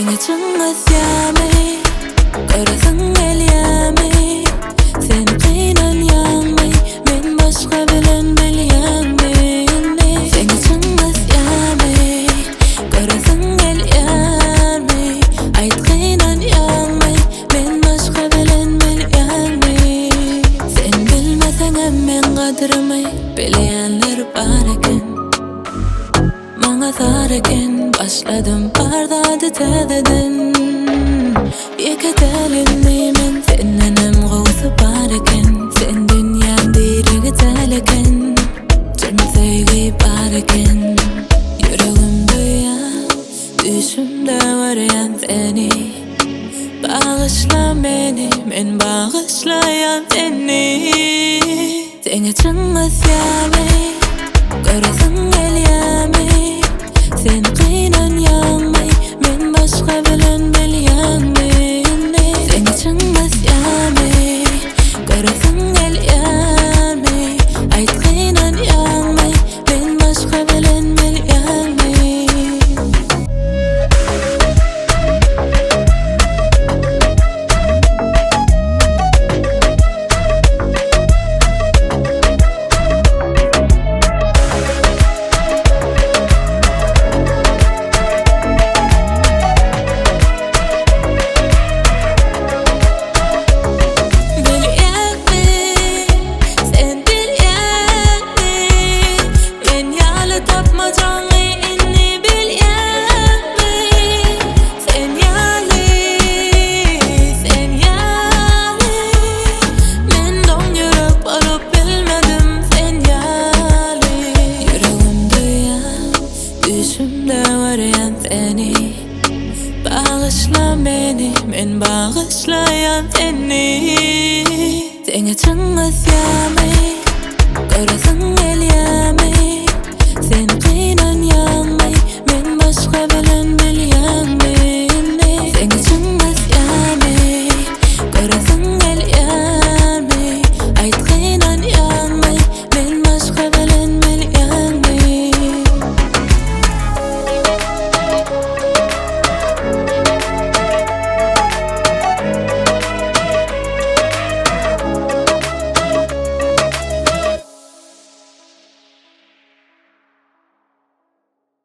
Seni çıngız yami, karasın el yami. Seni kıynan yanmay, men başka bilen bilyanmi. Seni çıngız yami, karasın el yami. Ayt kıynan yanmay, men başka bilen bilyanmi. Sen bilmesen men kadırmay, bileyenler var eken. Bana zar eken, başladım bardadı tededin. Yekatelinni men sennenem gavsı bar eken. Sen dünyam dirigi teleken, can sevgi bar eken. Yüreğim duyar, düşümde arayan seni. Bağışla beni, men bağışlayan seni. Seni çıngız yami, karasın el yami. Sen kıynan yanmay, men başka bilen bilyanmi. Seni çıngız yami, karasın el yami. Ayt kıynan yanmay, men başka bilen bilyanmi. Bağışla beni, men bağışlayan seni. Seni çıngız yami, karasın